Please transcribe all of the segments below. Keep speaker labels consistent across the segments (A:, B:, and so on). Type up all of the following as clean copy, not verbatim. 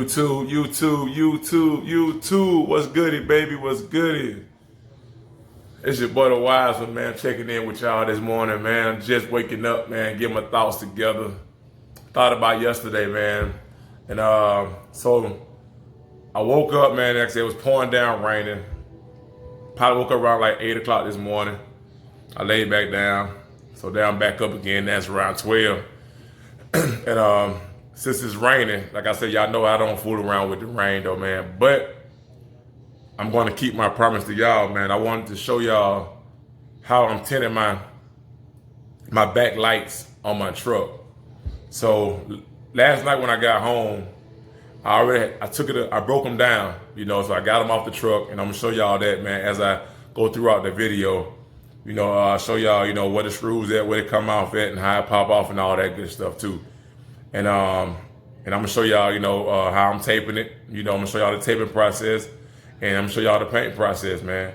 A: YouTube. What's goody, baby? What's goody? It's your boy, the Wise One, man. Checking in with y'all this morning, man. Just waking up, man. Getting my thoughts together. Thought about yesterday, man. And so I woke up, man. Like I said, it was pouring down, raining. Probably woke up around like 8 o'clock this morning. I laid back down. So then I'm back up again. That's around 12. And since it's raining, like I said, y'all know I don't fool around with the rain though, man. But I'm going to keep my promise to y'all, man. I wanted to show y'all how I'm tinting my back lights on my truck. So last night when I got home, I broke them down, so I got them off the truck, and I'm gonna show y'all that, man, as I go throughout the video. I'll show y'all, where the screws at, where they come off at, and how it pop off and all that good stuff too. And I'm gonna show y'all, how I'm taping it. I'm gonna show y'all the taping process, and I'm gonna show y'all the painting process, man.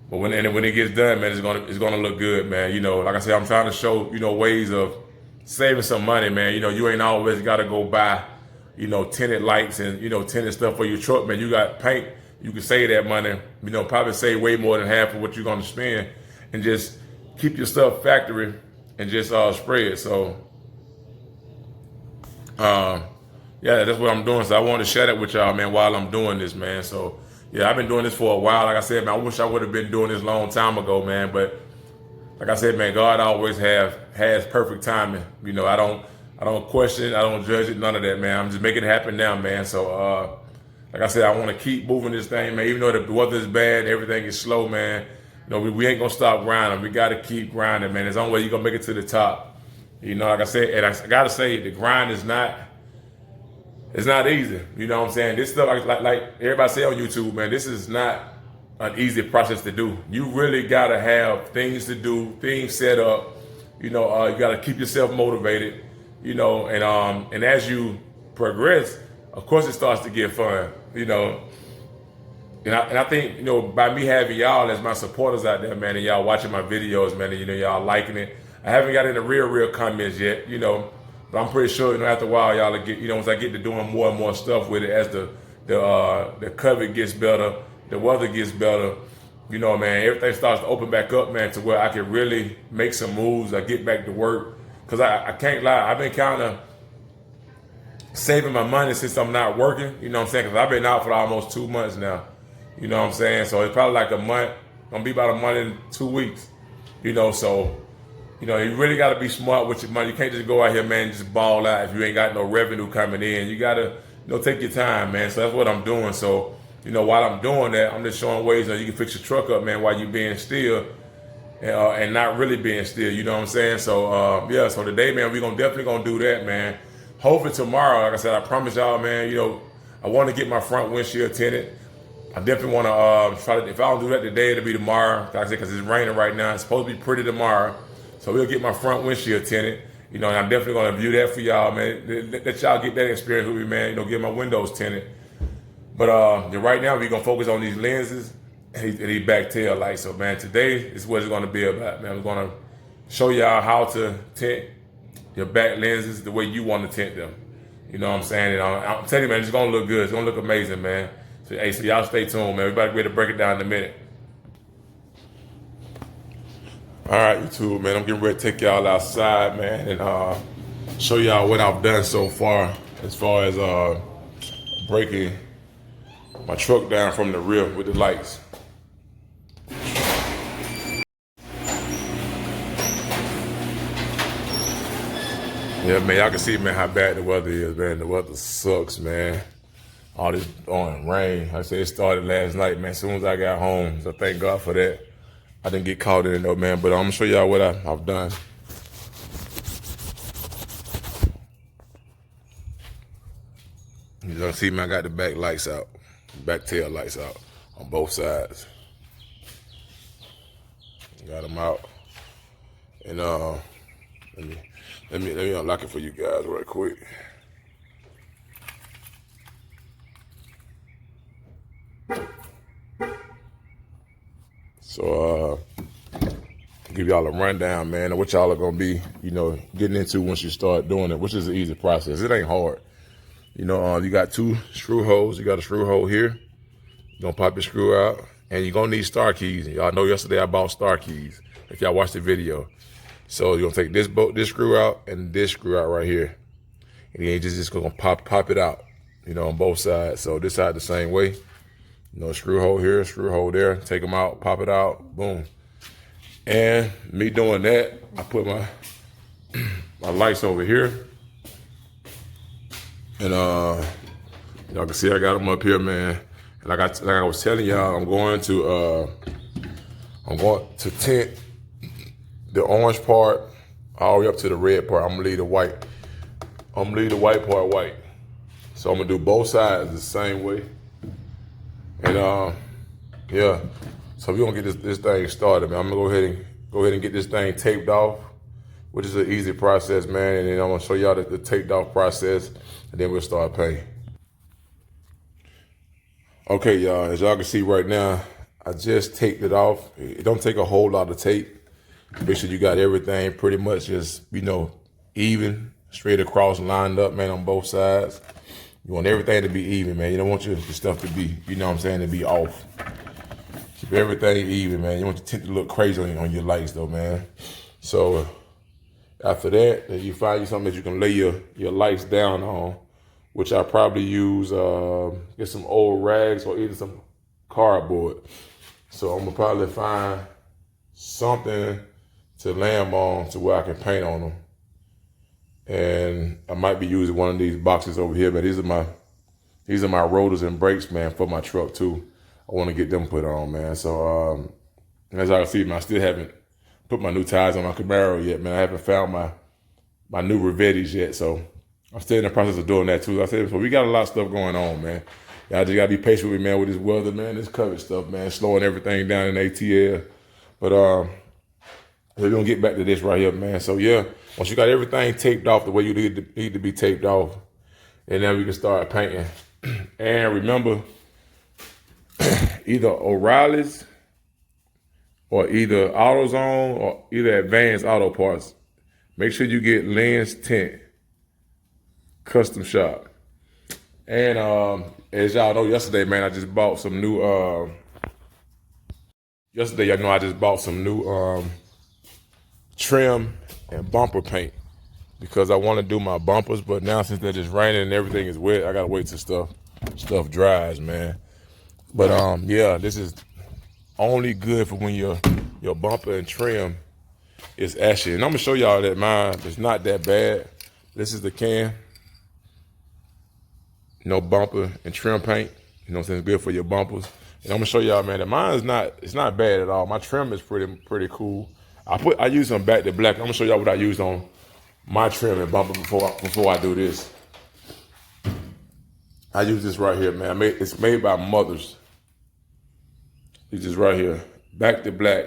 A: But when it gets done, man, it's gonna look good, man. Like I said, I'm trying to show, ways of saving some money, man. You ain't always gotta go buy, tinted lights and, tinted stuff for your truck, man. You got paint, you can save that money, probably save way more than half of what you're gonna spend, and just keep your stuff factory and just spray it. So yeah, that's what I'm doing. So I wanted to share that with y'all, man, while I'm doing this, man. So yeah, I've been doing this for a while. Like I said, man, I wish I would have been doing this a long time ago, man. But like I said, man, God always has perfect timing. I don't question it, I don't judge it, none of that, man. I'm just making it happen now, man. So like I said, I want to keep moving this thing, man. Even though the weather is bad, everything is slow, man. We ain't gonna stop grinding. We gotta keep grinding, man. There's the only way you're gonna make it to the top. Like I said, and I gotta say, the grind is not. It's not easy. You know what I'm saying? This stuff, like everybody say on YouTube, man, this is not an easy process to do. You really gotta have things to do, things set up. You gotta keep yourself motivated. And as you progress, of course, it starts to get fun. And I think, by me having y'all as my supporters out there, man, and y'all watching my videos, man, and y'all liking it. I haven't got any real comments yet, but I'm pretty sure, after a while, y'all will get, once I get to doing more and more stuff with it, as the cover gets better, the weather gets better, man, everything starts to open back up, man, to where I can really make some moves. I get back to work, because I can't lie, I've been kind of saving my money since I'm not working, because I've been out for almost 2 months now, so it's probably like a month, gonna be about a month and 2 weeks, so you really got to be smart with your money. You can't just go out here, man, and just ball out if you ain't got no revenue coming in. You got to, take your time, man. So that's what I'm doing. So, while I'm doing that, I'm just showing ways that you can fix your truck up, man, while you being still and not really being still. You know what I'm saying? So, yeah, so today, man, we're definitely going to do that, man. Hopefully tomorrow, like I said, I promise y'all, man, I want to get my front windshield tinted. I definitely want to try to, if I don't do that today, it'll be tomorrow. Like I said, because it's raining right now. It's supposed to be pretty tomorrow. So we'll get my front windshield tinted, and I'm definitely going to view that for y'all, man. Let y'all get that experience with me, man. Get my windows tinted. But right now, we're going to focus on these lenses and these back tail lights. So, man, today is what it's going to be about, man. We're going to show y'all how to tint your back lenses the way you want to tint them. You know what I'm saying? And I'm telling you, man, it's going to look good. It's going to look amazing, man. So, hey, so y'all stay tuned, man. We're about to be able to break it down in a minute. All right, YouTube, man, I'm getting ready to take y'all outside, man, and show y'all what I've done so far as breaking my truck down from the rear with the lights. Yeah, man, y'all can see, man, how bad the weather is, man. The weather sucks, man. All this rain. Like I said, it started last night, man, as soon as I got home, so thank God for that. I didn't get caught in it though, man, but I'm gonna show y'all what I've done. You gonna see, man, I got the back lights out, back tail lights out on both sides. Got them out, and let me unlock it for you guys right quick. So give y'all a rundown, man, of what y'all are gonna be, getting into once you start doing it, which is an easy process. It ain't hard. You know, you got 2 screw holes. You got a screw hole here. You're gonna pop your screw out, and you're gonna need star keys. And y'all know yesterday I bought star keys, if y'all watched the video. So you're gonna take this screw out and this screw out right here. And then you just gonna pop it out, you know, on both sides. So this side the same way. You know, screw hole here, screw hole there. Take them out, pop it out, boom. And me doing that, I put my my lights over here. And y'all can see I got them up here, man. And like I was telling y'all, I'm going to tint the orange part all the way up to the red part. I'm gonna leave the white. I'm gonna leave the white part white. So I'm gonna do both sides the same way. And yeah. So we're gonna get this thing started, man. I'm gonna go ahead and get this thing taped off, which is an easy process, man. And then I'm gonna show y'all the taped off process, and then we'll start painting. Okay, y'all, as y'all can see right now, I just taped it off. It don't take a whole lot of tape. Make sure you got everything pretty much just, you know, even, straight across, lined up, man, on both sides. You want everything to be even, man. You don't want your stuff to be, you know what I'm saying, to be off. Keep everything even, man. You want your tint to look crazy on your lights, though, man. So after that, you find you something that you can lay your lights down on, which I probably use, get some old rags or either some cardboard. So I'm gonna probably find something to lay them on to where I can paint on them. And I might be using one of these boxes over here, but these are my rotors and brakes, man, for my truck too. I want to get them put on, man. So as I can see, man, I still haven't put my new tires on my Camaro yet, man. I haven't found my new Rivettis yet, so I'm still in the process of doing that too. I said, so we got a lot of stuff going on, man. Y'all just gotta be patient with me, man, with this weather, man, this COVID stuff, man, slowing everything down in ATL. But we're gonna get back to this right here, man. So yeah, once you got everything taped off the way you need to be taped off, and then we can start painting. And remember, either O'Reilly's or either AutoZone or either Advanced Auto Parts, make sure you get lens tint, custom shop. And as y'all know, yesterday, man, I just bought some new. Yesterday, y'all know I just bought some new trim and bumper paint because I want to do my bumpers. But now since they're just raining and everything is wet, I gotta wait till stuff dries, man. But yeah, this is only good for when your bumper and trim is ashy. And I'm gonna show y'all that mine is not that bad. This is the can. No bumper and trim paint. You know what I'm saying? It's good for your bumpers. And I'm gonna show y'all, man, that mine is not bad at all. My trim is pretty cool. I use some back to black. I'm gonna show y'all what I use on my trim and bumper before I do this. I use this right here, man. It's made by Mothers. It's just right here, back to black.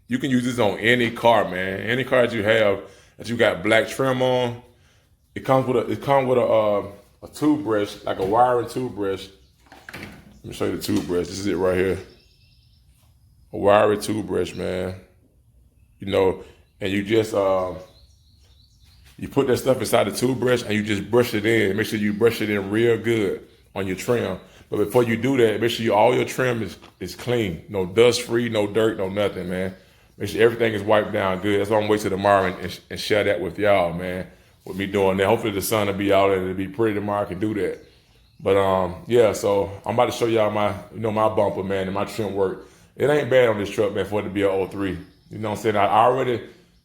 A: You can use this on any car, man. Any car that you have that you got black trim on. It comes with a toothbrush, like a wiring toothbrush. Let me show you the toothbrush. This is it right here. A wiring toothbrush, man. You know, and you just you put that stuff inside the toothbrush and you just brush it in. Make sure you brush it in real good on your trim. But before you do that, make sure all your trim is clean. No dust free, no dirt, no nothing, man. Make sure everything is wiped down good. That's why I'm gonna wait till tomorrow and share that with y'all, man. With me doing that. Hopefully the sun will be out and it'll be pretty tomorrow. I can do that. But yeah, so I'm about to show y'all my bumper, man, and my trim work. It ain't bad on this truck, man, for it to be a 03. You know what I'm saying? I already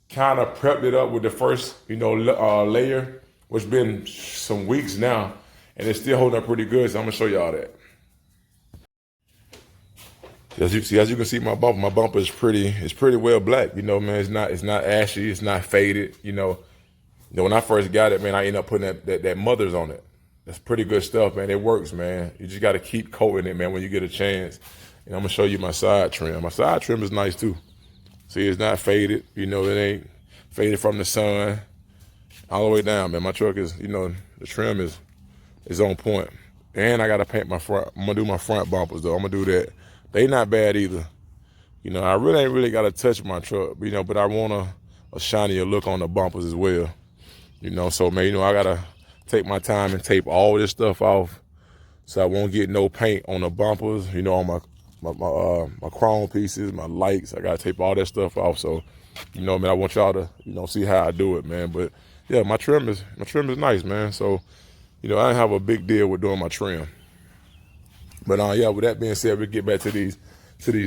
A: kind of prepped it up with the first, layer, which been some weeks now, and it's still holding up pretty good. So I'm gonna show y'all that. As you can see, my bumper is pretty well black. You know, man, it's not ashy, it's not faded. You know, when I first got it, man, I ended up putting that Mothers on it. That's pretty good stuff, man. It works, man. You just got to keep coating it, man, when you get a chance. And I'm going to show you my side trim. My side trim is nice, too. See, it's not faded. You know, it ain't faded from the sun all the way down, man. My truck is, the trim is on point. And I got to paint my front. I'm going to do my front bumpers, though. I'm going to do that. They not bad either. You know, I really ain't got to touch my truck, but I want a shinier look on the bumpers as well. You know, so, man, I got to take my time and tape all this stuff off so I won't get no paint on the bumpers, you know, on my chrome pieces, my lights. I gotta tape all that stuff off. So, you know, man, I want y'all to, you know, see how I do it, man. But yeah, my trim is nice, man. So, you know, I didn't have a big deal with doing my trim. But yeah, with that being said, we get back to these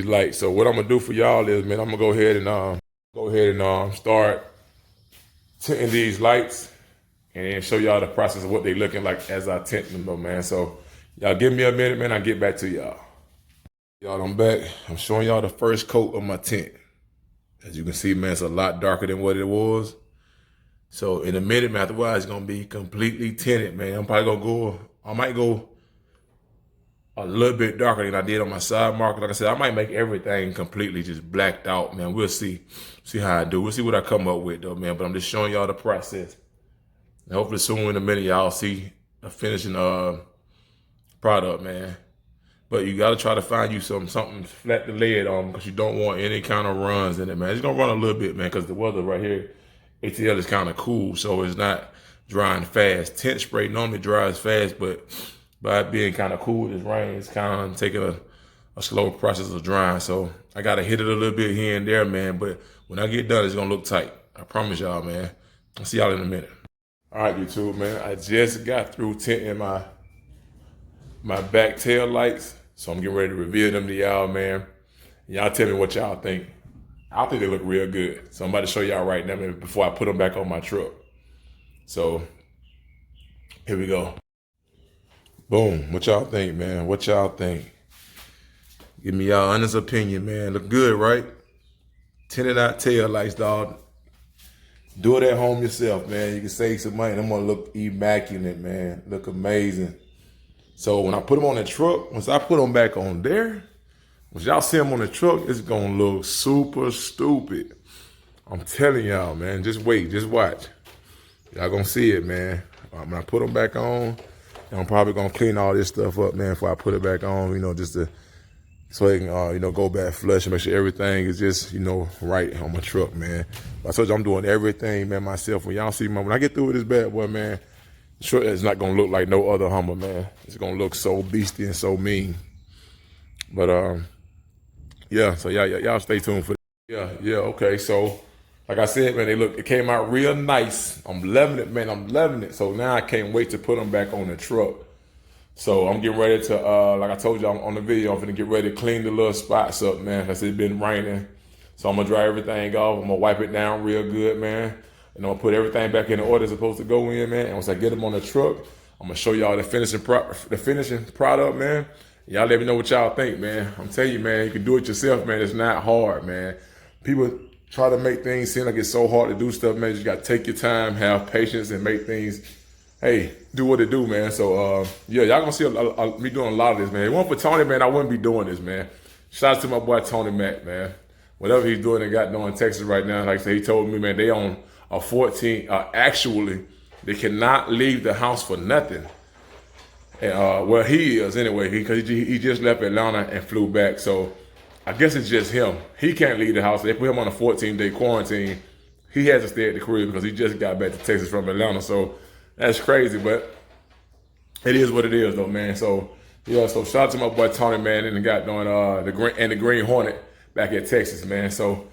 A: lights. So what I'm gonna do for y'all is, man, I'm gonna go ahead and start tinting these lights and show y'all the process of what they looking like as I tint them, though, man. So y'all give me a minute, man. I'll get back to y'all. Y'all, I'm back. I'm showing y'all the first coat of my tint. As you can see, man, it's a lot darker than what it was. So in a minute, man, afterwards, it's gonna be completely tinted, man. I might go a little bit darker than I did on my side marker. Like I said, I might make everything completely just blacked out, man. We'll see how I do. We'll see what I come up with, though, man. But I'm just showing y'all the process. And hopefully soon in a minute, y'all see a finishing product, man. But you gotta try to find you something flat to lay it on, because you don't want any kind of runs in it, man. It's gonna run a little bit, man, because the weather right here, ATL is kind of cool, so it's not drying fast. Tint spray normally dries fast, but by it being kind of cool, this rain is kind of taking a slow process of drying. So I gotta hit it a little bit here and there, man. But when I get done, it's gonna look tight. I promise y'all, man. I'll see y'all in a minute. All right, YouTube, man. I just got through tinting my back tail lights. So I'm getting ready to reveal them to y'all, man. Y'all tell me what y'all think. I think they look real good. So I'm about to show y'all right now, man, before I put them back on my truck. So here we go. Boom. What y'all think, man? What y'all think? Give me y'all honest opinion, man. Look good, right? Tinted out tail lights, dog. Do it at home yourself, man. You can save some money. I'm gonna look immaculate, man. Look amazing. So when I put them on the truck, once I put them back on there, once y'all see them on the truck, it's gonna look super stupid. I'm telling y'all, man. Just wait, just watch. Y'all gonna see it, man. When I put them back on, I'm probably gonna clean all this stuff up, man, before I put it back on, you know, just to, so it can, you know, go back flush and make sure everything is just, you know, right on my truck, man. I told you I'm doing everything, man, myself. When y'all see, man, when I get through with this bad boy, man, sure, it's not gonna look like no other Hummer, man. It's gonna look so beastie and so mean. But yeah. So y'all stay tuned for that. Yeah. Okay. So like I said, man, it came out real nice. I'm loving it, man. I'm loving it. So now I can't wait to put them back on the truck. So I'm getting ready to, like I told you on the video, I'm gonna get ready to clean the little spots up, man. Cause it's been raining. So I'm gonna dry everything off. I'm gonna wipe it down real good, man. And I'm gonna put everything back in the order it's supposed to go in, man. And once I get them on the truck, I'm gonna show y'all the finishing product, man. Y'all let me know what y'all think, man. I'm telling you, man, you can do it yourself, man. It's not hard, man. People try to make things seem like it's so hard to do stuff, man. You just gotta take your time, have patience, and make things, hey, do what it do, man. So yeah, y'all gonna see me doing a lot of this, man. If it weren't for Tony, man, I wouldn't be doing this, man. Shout out to my boy Tony Mack, man. Whatever he's doing and got doing in Texas right now, like I said, he told me, man, they on a 14, actually, they cannot leave the house for nothing. And well, he is anyway, because he just left Atlanta and flew back. So I guess it's just him. He can't leave the house. They put him on a 14-day quarantine. He has to stay at the crib because he just got back to Texas from Atlanta. So that's crazy, but it is what it is, though, man. So yeah, so shout out to my boy Tony, man, and got doing the Green Hornet back at Texas, man. So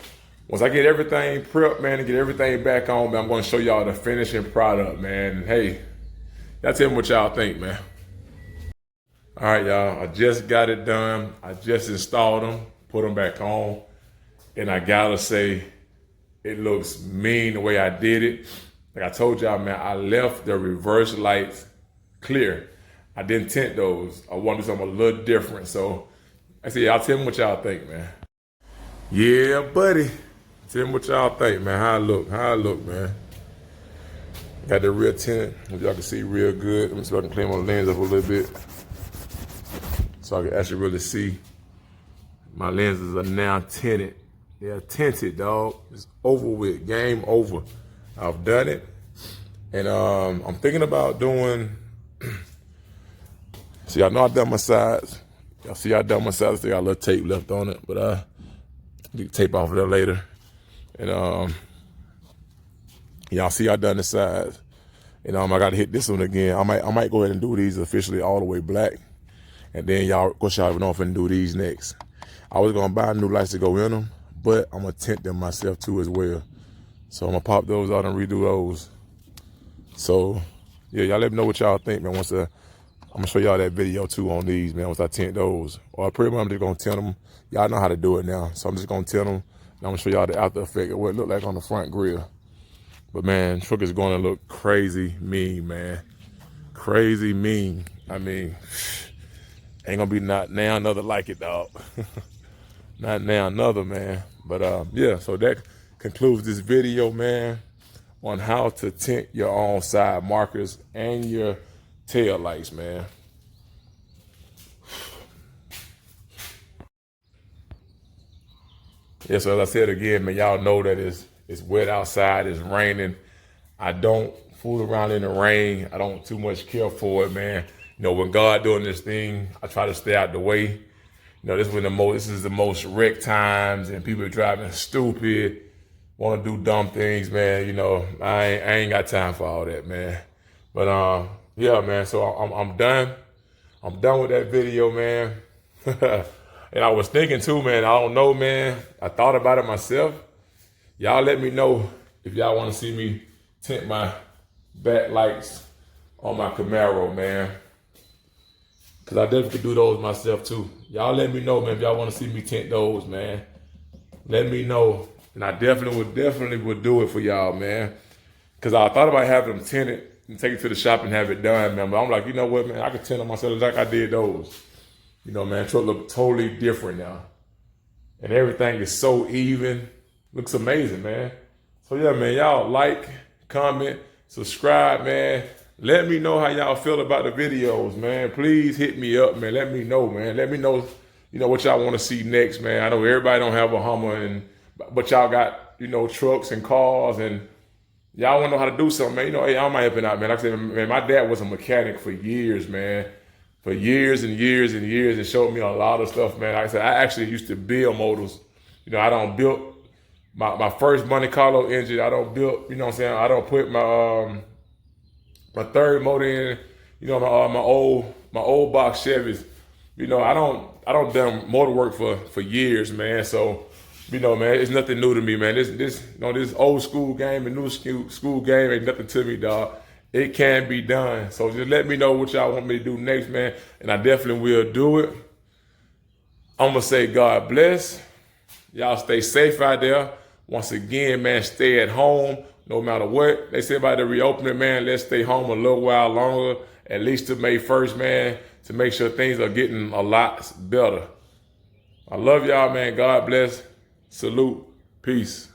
A: once I get everything prepped, man, and get everything back on, man, I'm going to show y'all the finishing product, man. And hey, y'all tell me what y'all think, man. All right, y'all, I just got it done. I just installed them, put them back on. And I got to say, it looks mean the way I did it. Like I told y'all, man, I left the reverse lights clear. I didn't tint those. I wanted something a little different. So I said, y'all tell me what y'all think, man. Yeah, buddy. Tell me what y'all think, man. How I look, man. Got the real tint, which y'all can see real good. Let me see if I can clean my lens up a little bit, so I can actually really see. My lenses are now tinted. They're tinted, dog. It's over with. Game over. I've done it. And I'm thinking about doing, see, I know I've done my sides. Y'all see I done my sides. Still got a little tape left on it, but I get tape off of that later. And y'all see I done the sides. And I got to hit this one again. I might go ahead and do these officially all the way black. And then y'all, of course, y'all know I'm finna do these next. I was gonna buy new lights to go in them, but I'm gonna tint them myself too as well. So I'm gonna pop those out and redo those. So yeah, y'all let me know what y'all think, man. I'm gonna show y'all that video too on these, man, once I tint those. Or pretty much I'm just gonna tint them. Y'all know how to do it now. So I'm just gonna tint them. And I'm gonna show y'all the after effect of what it look like on the front grill. But man, truck is gonna look crazy mean, man. Crazy mean. I mean, ain't gonna be not now another like it, dog. Not now another, man. But yeah, so that concludes this video, man, on how to tint your own side markers and your tail lights, man. Yeah, so as I said again, man, y'all know that it's wet outside, it's raining. I don't fool around in the rain. I don't too much care for it, man. You know, when God doing this thing, I try to stay out the way. You know, this is the most wreck times, and people are driving stupid, want to do dumb things, man. You know, I ain't got time for all that, man. But yeah, man. So I'm done. I'm done with that video, man. And I was thinking too, man. I don't know, man. I thought about it myself. Y'all let me know if y'all want to see me tint my back lights on my Camaro, man. Cause I definitely could do those myself too. Y'all let me know, man, if y'all want to see me tint those, man. Let me know. And I definitely would do it for y'all, man. Cause I thought about having them tinted and take it to the shop and have it done, man. But I'm like, you know what, man, I could tint them myself like I did those. You know, man, truck look totally different now. And everything is so even. Looks amazing, man. So yeah, man, y'all like, comment, subscribe, man. Let me know how y'all feel about the videos, man. Please hit me up, man. Let me know, man. Let me know, you know, what y'all want to see next, man. I know everybody don't have a Hummer, but y'all got, you know, trucks and cars, and y'all want to know how to do something, man. You know, hey, I might help it out, man. Like I said, man, my dad was a mechanic for years, man. For years and years and years, and showed me a lot of stuff, man. Like I said, I actually used to build motors. You know, I don't build my first Monte Carlo engine. I don't build, you know what I'm saying? I don't put my my third motor in, you know, my old box Chevys. You know, I don't done motor work for years, man. So, you know, man, it's nothing new to me, man. This you know, this old school game and new school game ain't nothing to me, dog. It can be done. So just let me know what y'all want me to do next, man. And I definitely will do it. I'm gonna say God bless. Y'all stay safe out there. Once again, man, stay at home no matter what. They say about the reopening, man, let's stay home a little while longer, at least to May 1st, man, to make sure things are getting a lot better. I love y'all, man. God bless. Salute. Peace.